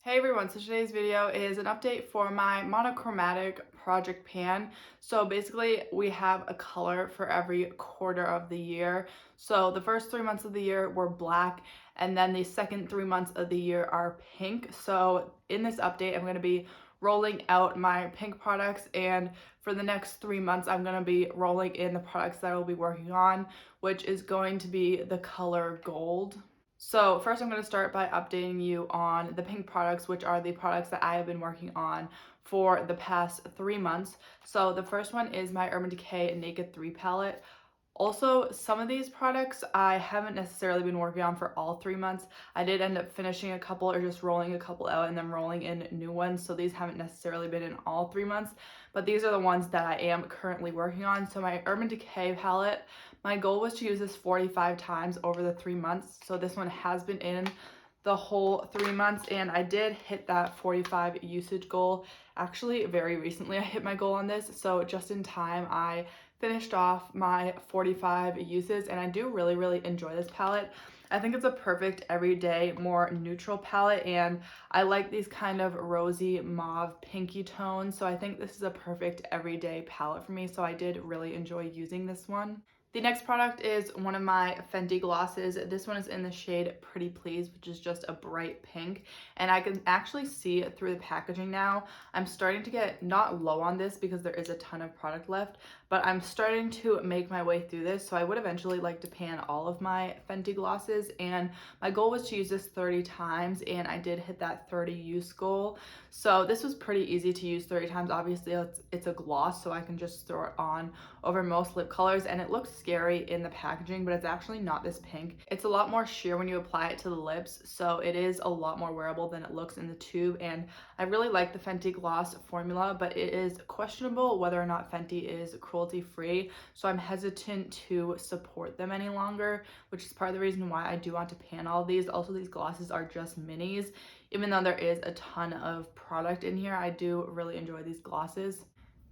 Hey everyone, so today's video is an update for my monochromatic project pan. So basically we have a color for every quarter of the year. So the first 3 months of the year were black, and then the second 3 months of the year are pink. So in this update, I'm going to be rolling out my pink products, and for the next 3 months I'm going to be rolling in the products that I will be working on, which is going to be the color gold. So first I'm going to start by updating you on the pink products, which are the products that I have been working on for the past 3 months. So the first one is my Urban Decay Naked 3 palette. Also, some of these products I haven't necessarily been working on for all 3 months. I did end up finishing a couple or just rolling a couple out and then rolling in new ones. So these haven't necessarily been in all 3 months, but these are the ones that I am currently working on. So my Urban Decay palette, my goal was to use this 45 times over the 3 months. So this one has been in the whole 3 months, and I did hit that 45 usage goal. Actually, very recently I hit my goal on this. So just in time, I finished off my 45 uses, and I do really enjoy this palette. I think it's a perfect everyday, more neutral palette, and I like these kind of rosy mauve pinky tones, so I think this is a perfect everyday palette for me, so I did really enjoy using this one. The next product is one of my Fenty glosses. This one is in the shade Pretty Please, which is just a bright pink. And I can actually see through the packaging now. I'm starting to get not low on this because there is a ton of product left, but I'm starting to make my way through this. So I would eventually like to pan all of my Fenty glosses. And my goal was to use this 30 times, and I did hit that 30 use goal. So this was pretty easy to use 30 times. Obviously, it's a gloss, so I can just throw it on over most lip colors, and it looks scary in the packaging, but it's actually not this pink. It's a lot more sheer when you apply it to the lips, so it is a lot more wearable than it looks in the tube, and I really like the Fenty gloss formula, but it is questionable whether or not Fenty is cruelty free, so I'm hesitant to support them any longer, which is part of the reason why I do want to pan all of these. Also, these glosses are just minis. Even though there is a ton of product in here, I do really enjoy these glosses.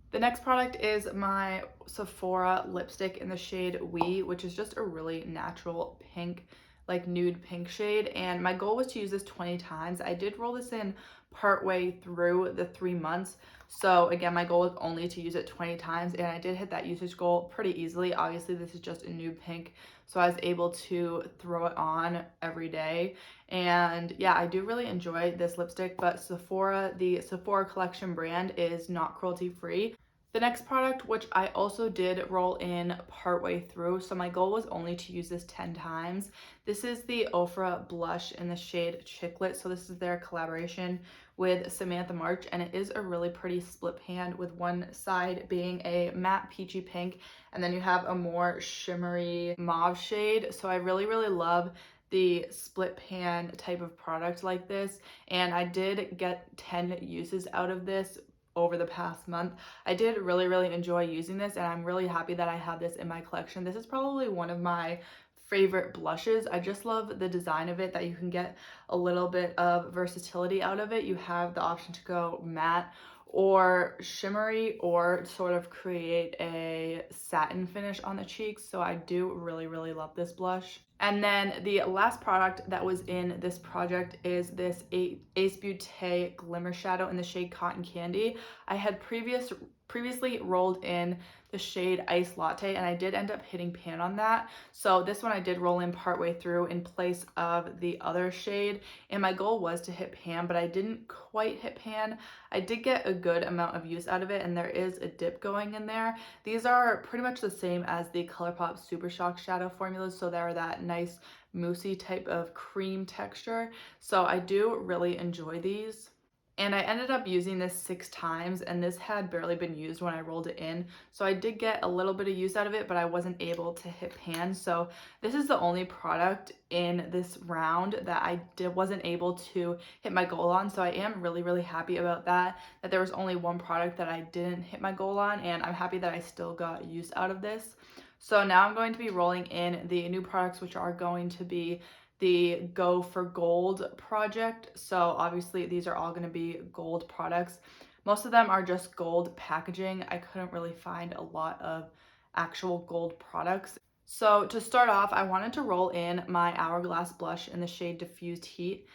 The next product is my Sephora lipstick in the shade We, which is just a really natural pink, like nude pink shade. And my goal was to use this 20 times. I did roll this in partway through the 3 months. So again, my goal was only to use it 20 times, and I did hit that usage goal pretty easily. Obviously, this is just a nude pink, so I was able to throw it on every day. And yeah, I do really enjoy this lipstick, but the Sephora collection brand is not cruelty free. The next product, which I also did roll in partway through, so my goal was only to use this 10 times. This is the Ofra blush in the shade Chicklet. So this is their collaboration with Samantha March, and it is a really pretty split pan, with one side being a matte peachy pink, and then you have a more shimmery mauve shade. So I really love the split pan type of product like this, and I did get 10 uses out of this over the past month. I did really enjoy using this, and I'm really happy that I have this in my collection. This is probably one of my favorite blushes. I just love the design of it, that you can get a little bit of versatility out of it. You have the option to go matte or shimmery, or sort of create a satin finish on the cheeks. So I do really love this blush. And then the last product that was in this project is this Ace Beauté Glimmer Shadow in the shade Cotton Candy. I had previously rolled in the shade Ice Latte, and I did end up hitting pan on that. So this one I did roll in partway through in place of the other shade, and my goal was to hit pan, but I didn't quite hit pan. I did get a good amount of use out of it, and there is a dip going in there. These are pretty much the same as the ColourPop Super Shock shadow formulas, so they're that nice moussey type of cream texture. So I do really enjoy these. And I ended up using this 6 times, and this had barely been used when I rolled it in. So I did get a little bit of use out of it, but I wasn't able to hit pan. So this is the only product in this round that wasn't able to hit my goal on. So I am really happy about that there was only one product that I didn't hit my goal on, and I'm happy that I still got use out of this. So now I'm going to be rolling in the new products, which are going to be the Go for Gold project. So obviously these are all going to be gold products. Most of them are just gold packaging. I couldn't really find a lot of actual gold products. So to start off, I wanted to roll in my Hourglass blush in the shade Diffused Heat.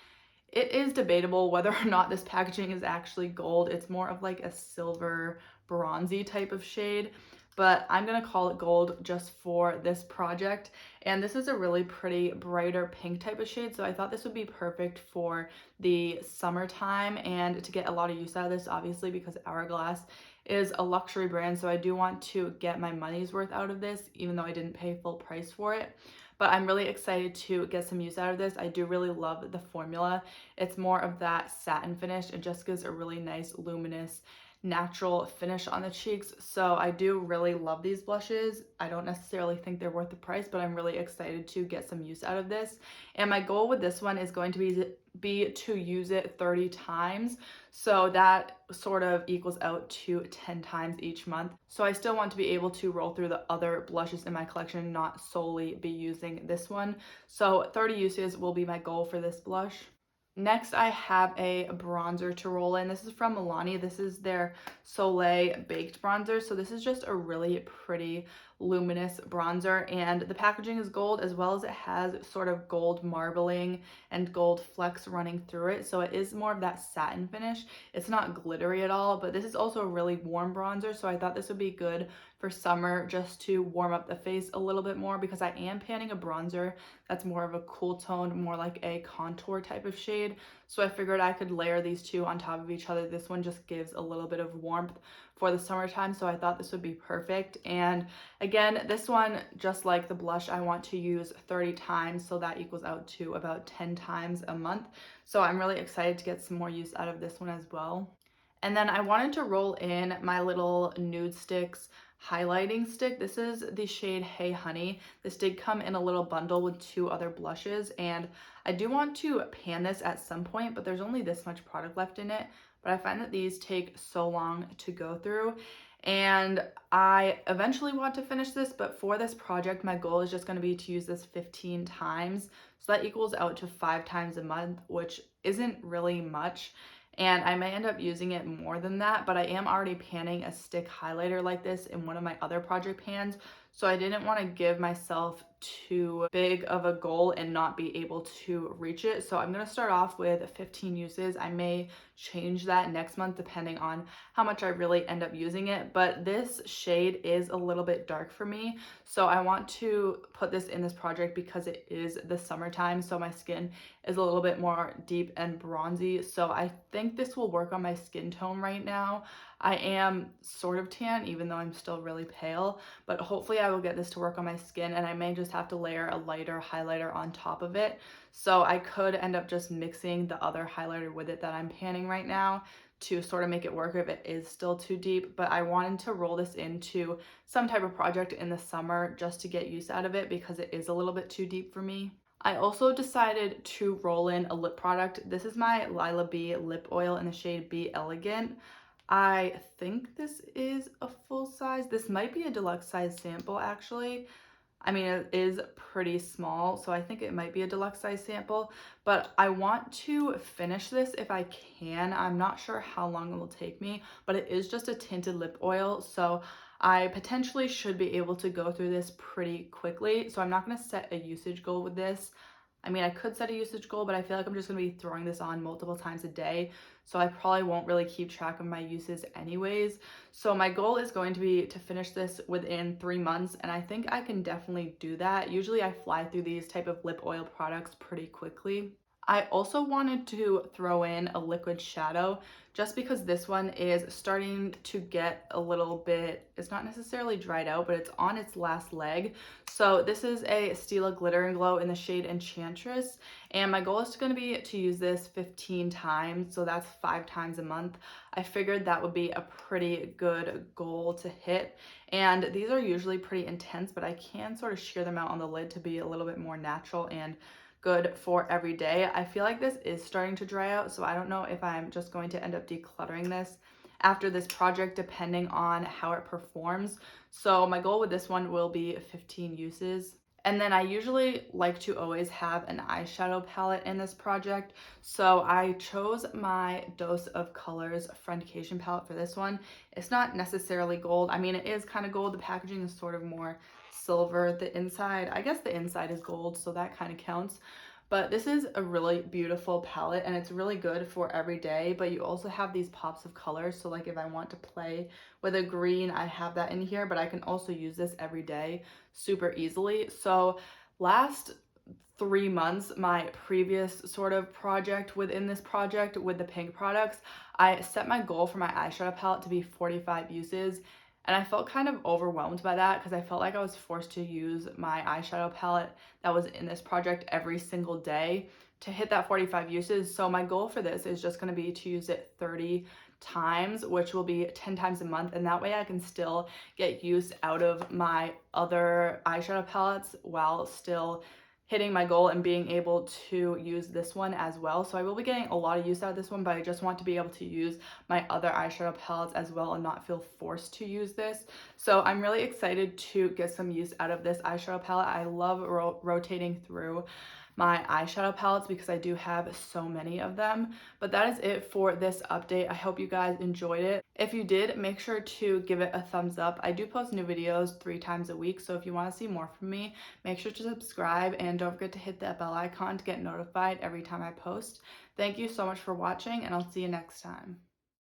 It is debatable whether or not this packaging is actually gold. It's more of like a silver bronzy type of shade, but I'm gonna call it gold just for this project. And this is a really pretty brighter pink type of shade, so I thought this would be perfect for the summertime and to get a lot of use out of this, obviously, because Hourglass is a luxury brand, so I do want to get my money's worth out of this, even though I didn't pay full price for it. But I'm really excited to get some use out of this. I do really love the formula. It's more of that satin finish. It just gives a really nice, luminous, natural finish on the cheeks. So I do really love these blushes. I don't necessarily think they're worth the price, but I'm really excited to get some use out of this. And my goal with this one is going to be to use it 30 times. So that sort of equals out to 10 times each month. So I still want to be able to roll through the other blushes in my collection, not solely be using this one. So 30 uses will be my goal for this blush. Next, I have a bronzer to roll in. This is from Milani. This is their Soleil Baked Bronzer. So this is just a really pretty luminous bronzer, and the packaging is gold, as well as it has sort of gold marbling and gold flecks running through it. So it is more of that satin finish. It's not glittery at all, but this is also a really warm bronzer. So I thought this would be good for summer, just to warm up the face a little bit more, because I am panning a bronzer that's more of a cool tone, more like a contour type of shade. So I figured I could layer these two on top of each other. This one just gives a little bit of warmth for the summertime, so I thought this would be perfect. And again, this one, just like the blush, I want to use 30 times, so that equals out to about 10 times a month. So I'm really excited to get some more use out of this one as well. And then I wanted to roll in my little Nude Sticks highlighting stick. This is the shade Hey Honey. This did come in a little bundle with two other blushes, and I do want to pan this at some point, but there's only this much product left in it. But I find that these take so long to go through, and I eventually want to finish this, but for this project, my goal is just going to be to use this 15 times. So that equals out to 5 times a month, which isn't really much. And I may end up using it more than that, but I am already panning a stick highlighter like this in one of my other project pans. So I didn't want to give myself too big of a goal and not be able to reach it. So I'm going to start off with 15 uses. I may change that next month depending on how much I really end up using it. But this shade is a little bit dark for me. So I want to put this in this project because it is the summertime. So my skin is a little bit more deep and bronzy. So I think this will work on my skin tone right now. I am sort of tan, even though I'm still really pale, but hopefully I will get this to work on my skin, and I may just have to layer a lighter highlighter on top of it. So I could end up just mixing the other highlighter with it that I'm panning right now to sort of make it work if it is still too deep. But I wanted to roll this into some type of project in the summer just to get use out of it because it is a little bit too deep for me. I also decided to roll in a lip product. This is my Lila B lip oil in the shade Be Elegant. I think this is a full size. This might be a deluxe size sample actually. I mean, it is pretty small, so I think it might be a deluxe size sample, but I want to finish this if I can. I'm not sure how long it will take me, but it is just a tinted lip oil, so I potentially should be able to go through this pretty quickly. So I'm not going to set a usage goal with this. I mean, I could set a usage goal, but I feel like I'm just going to be throwing this on multiple times a day. So I probably won't really keep track of my uses anyways. So my goal is going to be to finish this within 3 months, and I think I can definitely do that. Usually I fly through these type of lip oil products pretty quickly. I also wanted to throw in a liquid shadow just because this one is starting to get a little bit, it's not necessarily dried out, but it's on its last leg. So this is a Stila Glitter and Glow in the shade Enchantress, and my goal is going to be to use this 15 times, so that's 5 times a month. I figured that would be a pretty good goal to hit, and these are usually pretty intense, but I can sort of shear them out on the lid to be a little bit more natural and good for every day. I feel like this is starting to dry out, so I don't know if I'm just going to end up decluttering this after this project depending on how it performs. So my goal with this one will be 15 uses. And then I usually like to always have an eyeshadow palette in this project. So I chose my Dose of Colors Friendication palette for this one. It's not necessarily gold. I mean, it is kind of gold. The packaging is sort of more silver. The inside, I guess the inside is gold, so that kind of counts. But this is a really beautiful palette and it's really good for every day, but you also have these pops of colors. So like if I want to play with a green, I have that in here, but I can also use this every day super easily. So last 3 months, my previous sort of project within this project with the pink products, I set my goal for my eyeshadow palette to be 45 uses. And I felt kind of overwhelmed by that because I felt like I was forced to use my eyeshadow palette that was in this project every single day to hit that 45 uses. So my goal for this is just going to be to use it 30 times, which will be 10 times a month. And that way I can still get use out of my other eyeshadow palettes while still hitting my goal and being able to use this one as well. So I will be getting a lot of use out of this one, but I just want to be able to use my other eyeshadow palettes as well and not feel forced to use this. So I'm really excited to get some use out of this eyeshadow palette. I love rotating through my eyeshadow palettes because I do have so many of them. But that is it for this update. I hope you guys enjoyed it. If you did, make sure to give it a thumbs up. I do post new videos 3 times a week, so if you want to see more from me, make sure to subscribe and don't forget to hit that bell icon to get notified every time I post. Thank you so much for watching, and I'll see you next time.